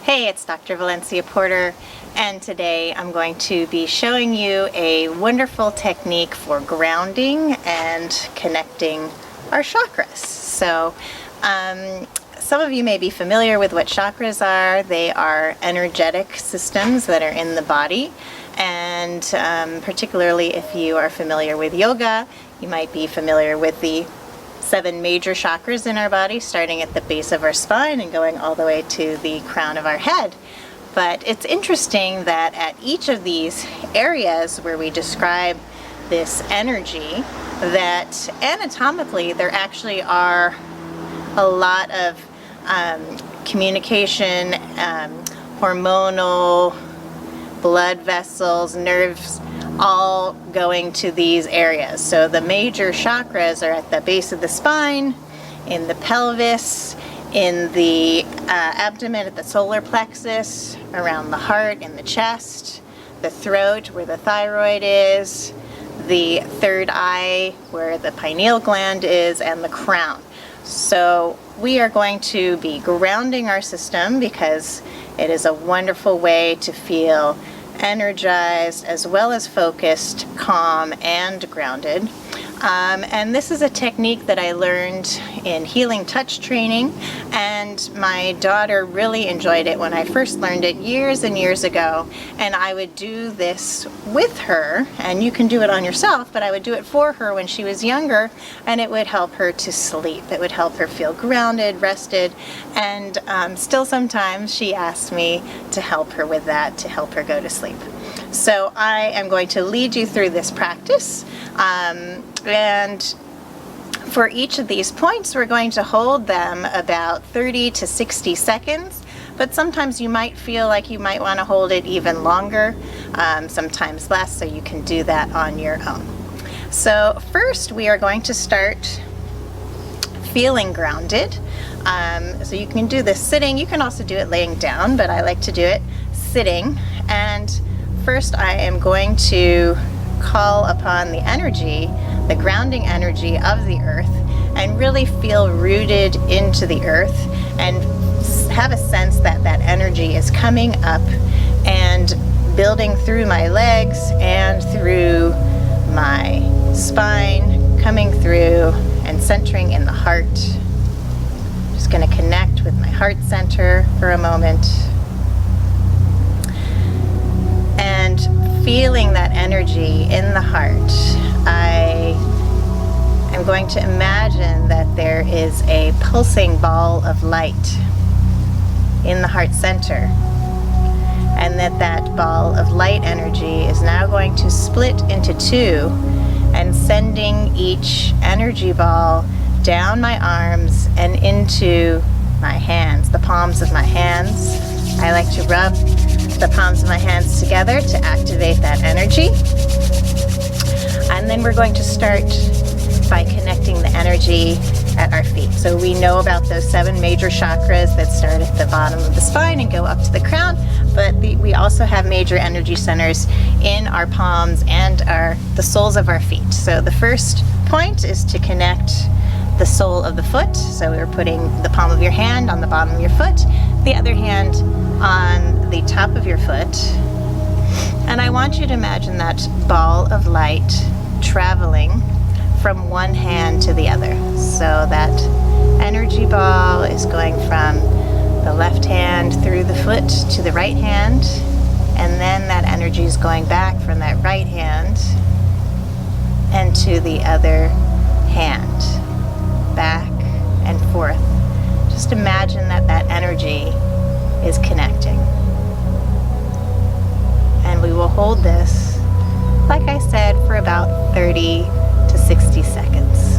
Hey, it's Dr. Valencia Porter, and today I'm going to be showing you a wonderful technique for grounding and connecting our chakras. So, some of you may be familiar with what chakras are. They are energetic systems that are in the body, and particularly if you are familiar with yoga, you might be familiar with the 7 major chakras in our body, starting at the base of our spine and going all the way to the crown of our head. But it's interesting that at each of these areas where we describe this energy, that anatomically there actually are a lot of communication, hormonal, blood vessels, nerves, all going to these areas. So the major chakras are at the base of the spine, in the pelvis, in the abdomen at the solar plexus, around the heart, in the chest, the throat where the thyroid is, the third eye where the pineal gland is, and the crown. So we are going to be grounding our system because it is a wonderful way to feel energized as well as focused, calm, and grounded. And this is a technique that I learned in Healing Touch training, and my daughter really enjoyed it when I first learned it years and years ago. And I would do this with her, and you can do it on yourself, but I would do it for her when she was younger, and it would help her to sleep. It would help her feel grounded, rested, and still sometimes she asks me to help her with that, to help her go to sleep. So I am going to lead you through this practice, and for each of these points we're going to hold them about 30 to 60 seconds, but sometimes you might feel like you might want to hold it even longer, sometimes less, so you can do that on your own. So first we are going to start feeling grounded. So you can do this sitting, you can also do it laying down, but I like to do it sitting. And first I am going to call upon the energy, the grounding energy of the earth, and really feel rooted into the earth and have a sense that that energy is coming up and building through my legs and through my spine, coming through and centering in the heart. Just going to connect with my heart center for a moment. And feeling that energy in the heart, I am going to imagine that there is a pulsing ball of light in the heart center, and that ball of light energy is now going to split into 2 and sending each energy ball down my arms and into my hands, the palms of my hands. I like to rub the palms of my hands together to activate that energy. And then we're going to start by connecting the energy at our feet. So we know about those 7 major chakras that start at the bottom of the spine and go up to the crown, but we also have major energy centers in our palms and the soles of our feet. So the first point is to connect the sole of the foot. So we're putting the palm of your hand on the bottom of your foot, the other hand on the top of your foot, and I want you to imagine that ball of light traveling from one hand to the other. So that energy ball is going from the left hand through the foot to the right hand, and then that energy is going back from that right hand and to the other hand, back and forth. Just imagine that energy is connecting. And we will hold this, like I said, for about 30 to 60 seconds.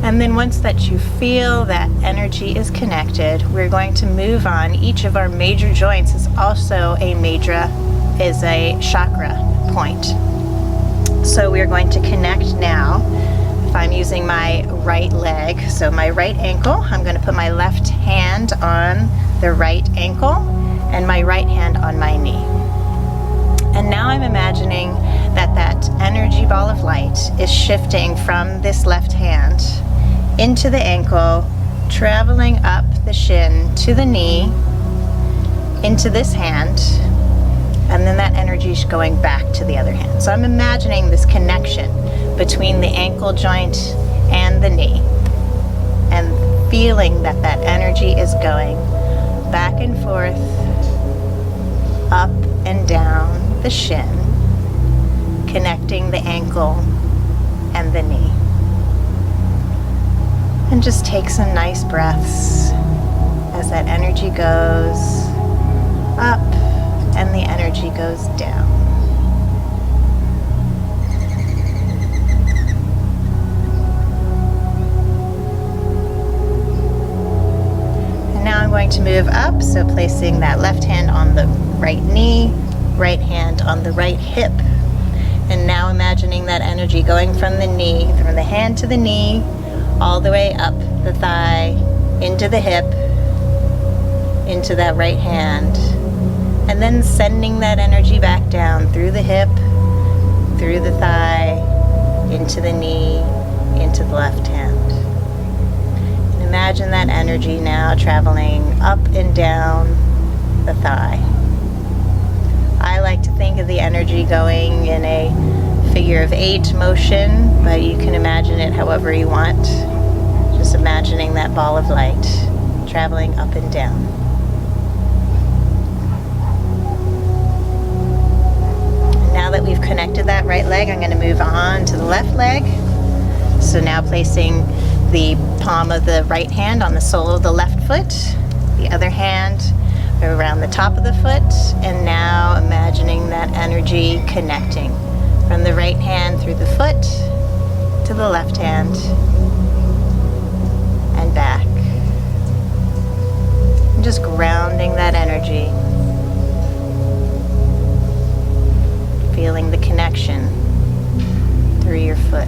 And then once that you feel that energy is connected, we're going to move on. Each of our major joints is also is a chakra point. So we're going to connect now. If I'm using my right leg, so my right ankle, I'm going to put my left hand on the right ankle and my right hand on my knee. And now I'm imagining that energy ball of light is shifting from this left hand into the ankle, traveling up the shin to the knee, into this hand, and then that energy is going back to the other hand. So I'm imagining this connection between the ankle joint and the knee, and feeling that that energy is going back and forth, up and down the shin, connecting the ankle and the knee. And just take some nice breaths as that energy goes up and the energy goes down. And now I'm going to move up, so placing that left hand on the right knee, right hand on the right hip. And now imagining that energy going from the knee, from the hand to the knee, all the way up the thigh, into the hip, into that right hand, and then sending that energy back down through the hip, through the thigh, into the knee, into the left hand. And imagine that energy now traveling up and down the thigh. I like to think of the energy going in a figure of 8 motion, but you can imagine it however you want. Just imagining that ball of light traveling up and down. Now that we've connected that right leg, I'm going to move on to the left leg. So now placing the palm of the right hand on the sole of the left foot, the other hand around the top of the foot, and now imagining that energy connecting from the right hand through the foot to the left hand and back. And just grounding that energy, feeling the connection through your foot.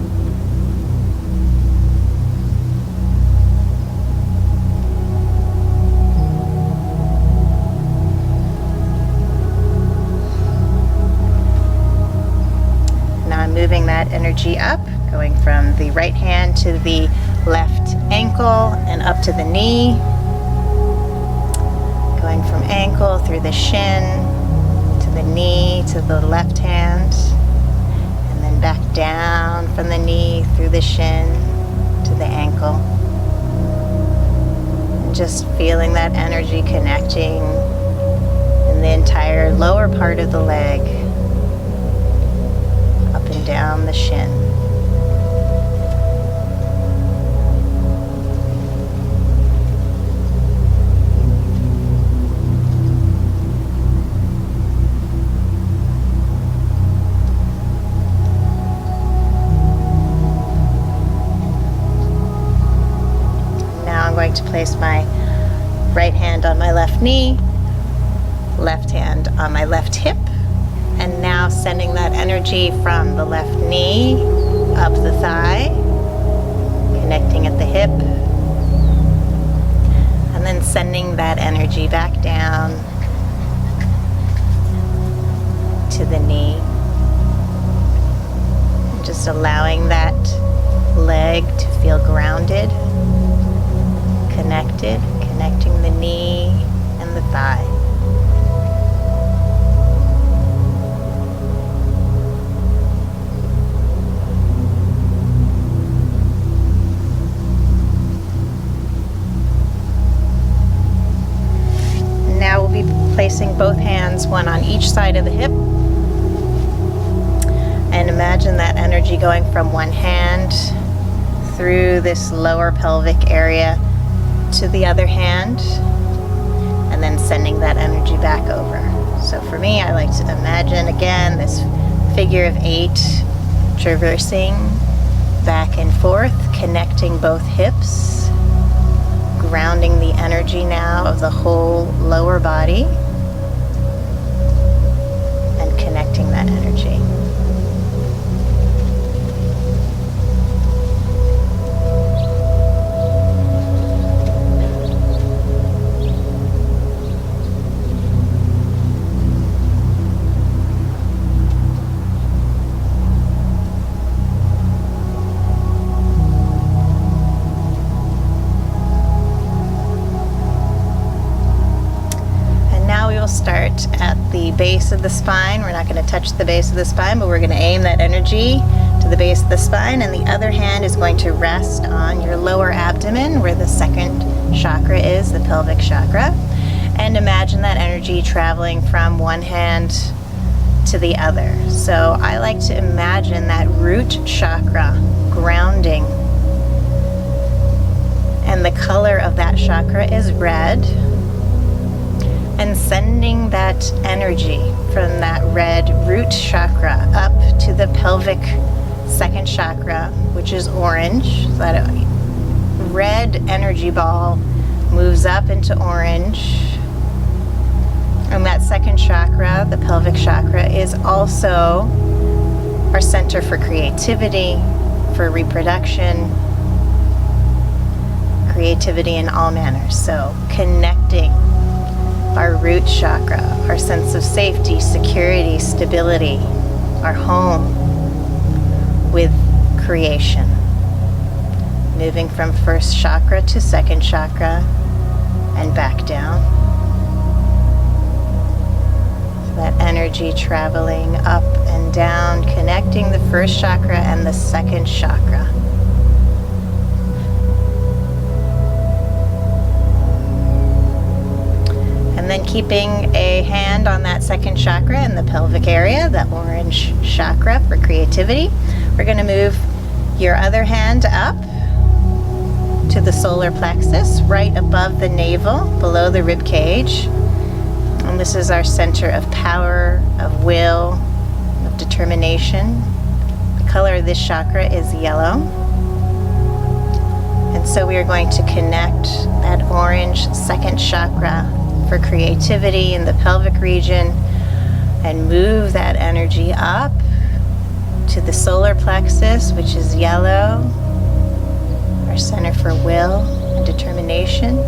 Moving that energy up, going from the right hand to the left ankle and up to the knee, going from ankle through the shin to the knee to the left hand, and then back down from the knee through the shin to the ankle. And just feeling that energy connecting in the entire lower part of the leg, and down the shin. Now I'm going to place my right hand on my left knee, left hand on my left hip, and now sending that energy from the left knee up the thigh, connecting at the hip, and then sending that energy back down to the knee. And just allowing that leg to feel grounded, connected, connecting the knee and the thigh. Placing both hands, one on each side of the hip, and imagine that energy going from one hand through this lower pelvic area to the other hand, and then sending that energy back over. So for me, I like to imagine again this figure of 8 traversing back and forth, connecting both hips, grounding the energy now of the whole lower body, and connecting that energy. the base of the spine. We're not going to touch the base of the spine, but we're going to aim that energy to the base of the spine, and the other hand is going to rest on your lower abdomen where the second chakra is, the pelvic chakra. And imagine that energy traveling from one hand to the other. So I like to imagine that root chakra grounding, and the color of that chakra is red, and sending that energy from that red root chakra up to the pelvic second chakra, which is orange. So that red energy ball moves up into orange. And that second chakra, the pelvic chakra, is also our center for creativity, for reproduction, creativity in all manners. So connecting our root chakra, our sense of safety, security, stability, our home with creation. Moving from first chakra to second chakra and back down. So that energy traveling up and down, connecting the first chakra and the second chakra. And then keeping a hand on that second chakra in the pelvic area, that orange chakra for creativity. We're going to move your other hand up to the solar plexus, right above the navel, below the rib cage. And this is our center of power, of will, of determination. The color of this chakra is yellow. And so we are going to connect that orange second chakra for creativity in the pelvic region and move that energy up to the solar plexus, which is yellow, our center for will and determination,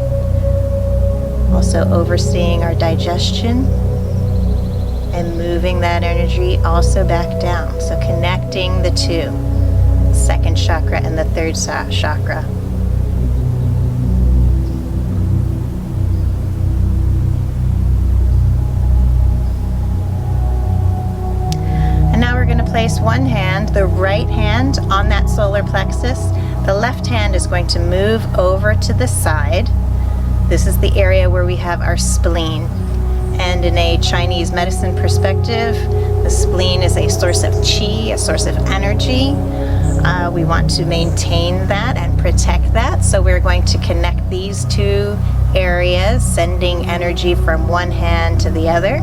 also overseeing our digestion, and moving that energy also back down. So connecting the two, the second chakra and the third chakra. And now we're going to place one hand, the right hand, on that solar plexus. The left hand is going to move over to the side. This is the area where we have our spleen. And in a Chinese medicine perspective, the spleen is a source of qi, a source of energy. We want to maintain that and protect that. So we're going to connect these two areas, sending energy from one hand to the other.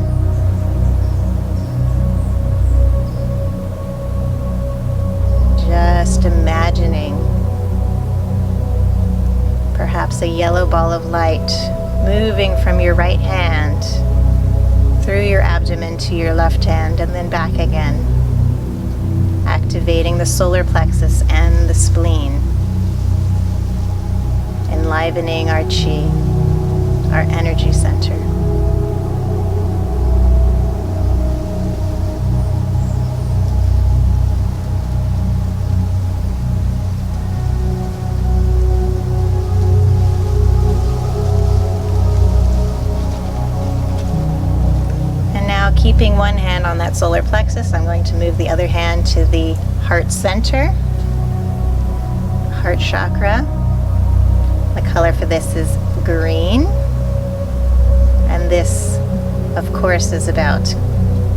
Just imagining perhaps a yellow ball of light moving from your right hand through your abdomen to your left hand and then back again, activating the solar plexus and the spleen, enlivening our qi, our energy center. Keeping one hand on that solar plexus, I'm going to move the other hand to the heart center, heart chakra. The color for this is green. And this, of course, is about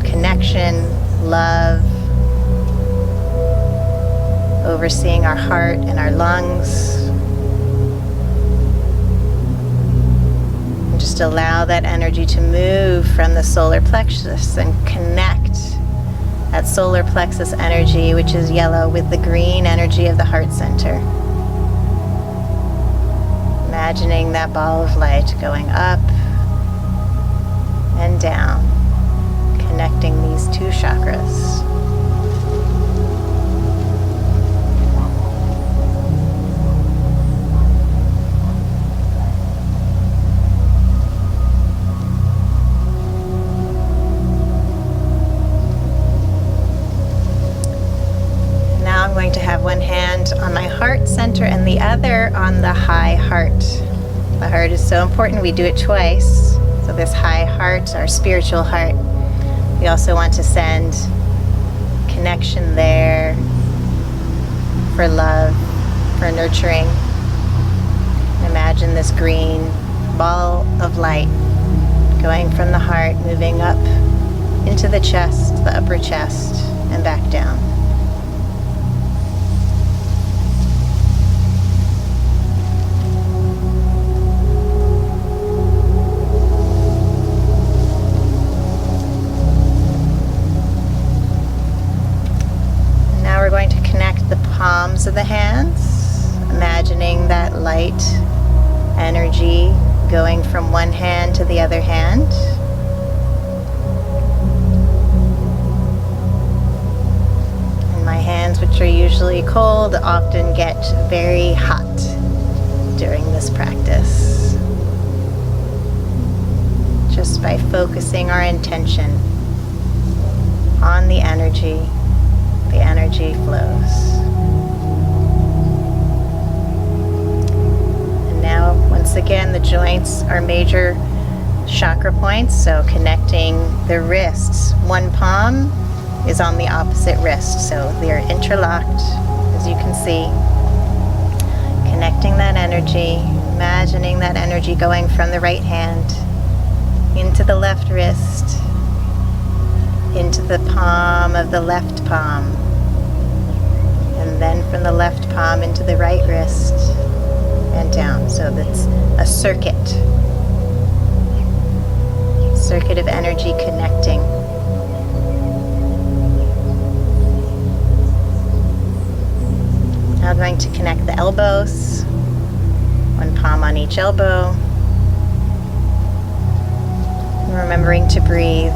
connection, love, overseeing our heart and our lungs. Just allow that energy to move from the solar plexus and connect that solar plexus energy, which is yellow, with the green energy of the heart center. Imagining that ball of light going up and down, connecting these two chakras. To have one hand on my heart center and the other on the high heart. The heart is so important, we do it twice. So this high heart, our spiritual heart, We also want to send connection there for love, for nurturing. Imagine this green ball of light going from the heart, moving up into the chest, the upper chest, and back down. We're going to connect the palms of the hands, imagining that light energy going from one hand to the other hand. And my hands, which are usually cold, often get very hot during this practice. Just by focusing our intention on the energy flows. And now, once again, the joints are major chakra points, so connecting the wrists. One palm is on the opposite wrist, so they're interlocked, as you can see. Connecting that energy, imagining that energy going from the right hand into the left wrist, into the palm of the left palm, and then from the left palm into the right wrist and down. So that's a circuit of energy connecting. Now I'm going to connect the elbows, one palm on each elbow, remembering to breathe.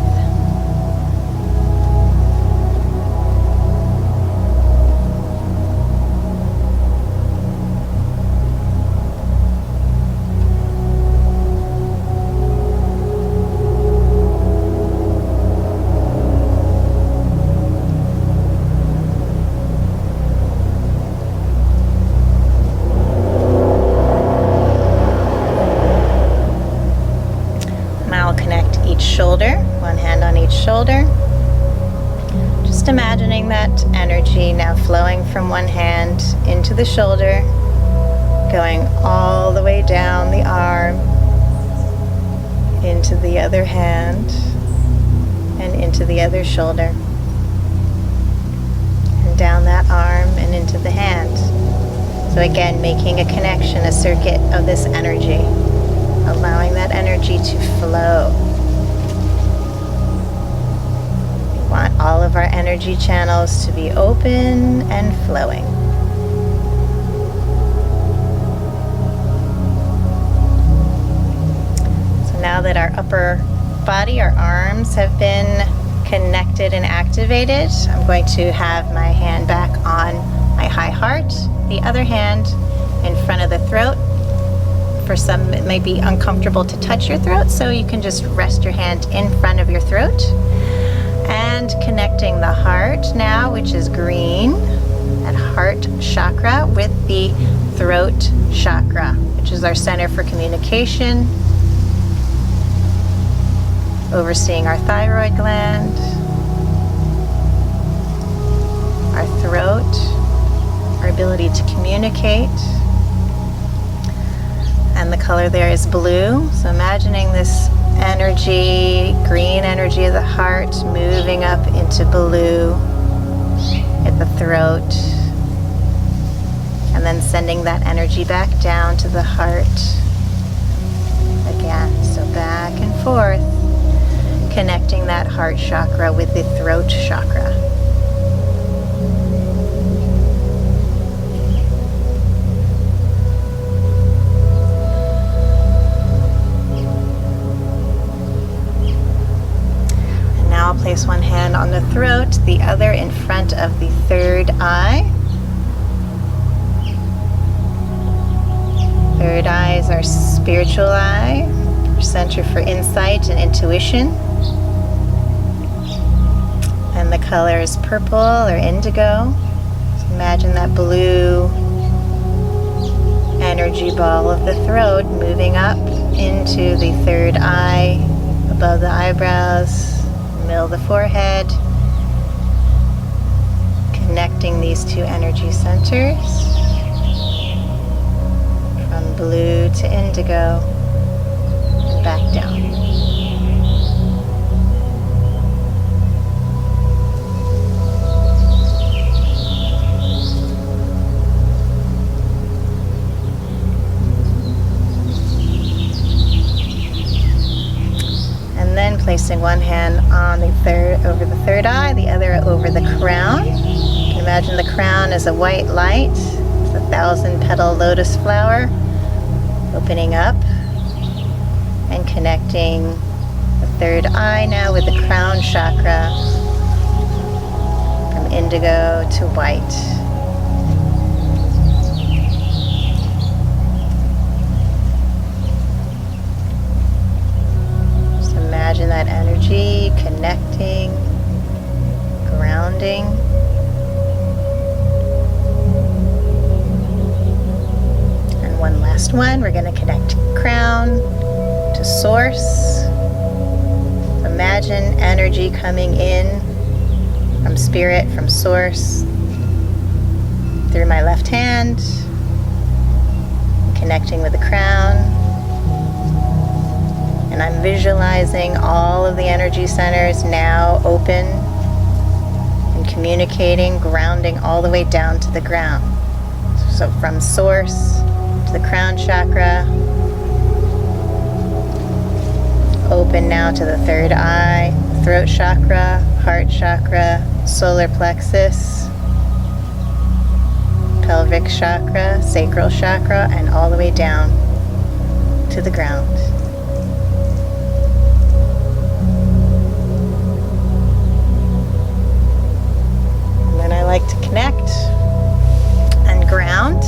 Shoulder, one hand on each shoulder. Just imagining that energy now flowing from one hand into the shoulder, going all the way down the arm, into the other hand, and into the other shoulder, and down that arm and into the hand. So again, making a connection, a circuit of this energy, allowing that energy to flow. Want all of our energy channels to be open and flowing. So now that our upper body, our arms have been connected and activated, I'm going to have my hand back on my high heart, the other hand in front of the throat. For some, it may be uncomfortable to touch your throat, so you can just rest your hand in front of your throat. And connecting the heart now, which is green, that heart chakra, with the throat chakra, which is our center for communication, overseeing our thyroid gland, our throat, our ability to communicate. And the color there is blue. So imagining this energy, green energy of the heart, moving up into blue at the throat, and then sending that energy back down to the heart again. So back and forth, connecting that heart chakra with the throat chakra. I'll place one hand on the throat, the other in front of the third eye. Third eye is our spiritual eye, our center for insight and intuition. And the color is purple or indigo. So imagine that blue energy ball of the throat moving up into the third eye, above the eyebrows, middle of the forehead, connecting these two energy centers from blue to indigo and back down. And then placing one hand on over the third eye, the other over the crown. You can imagine the crown as a white light. It's a 1,000-petal lotus flower, opening up and connecting the third eye now with the crown chakra from indigo to white. Just imagine that energy connecting, grounding. One last one, we're going to connect crown to source. Imagine energy coming in from spirit, from source, through my left hand, connecting with the crown. And I'm visualizing all of the energy centers now open and communicating, grounding all the way down to the ground. So from source, the crown chakra, open now to the third eye, throat chakra, heart chakra, solar plexus, pelvic chakra, sacral chakra, and all the way down to the ground. And then I like to connect and ground.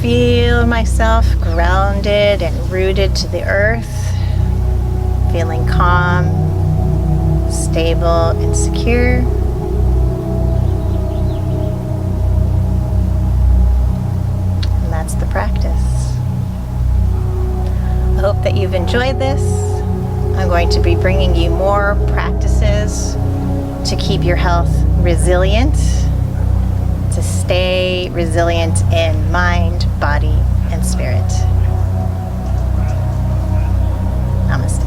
Feel myself grounded and rooted to the earth, feeling calm, stable, and secure. And that's the practice. I hope that you've enjoyed this. I'm going to be bringing you more practices to keep your health resilient, to stay resilient in mind, body, and spirit. Namaste.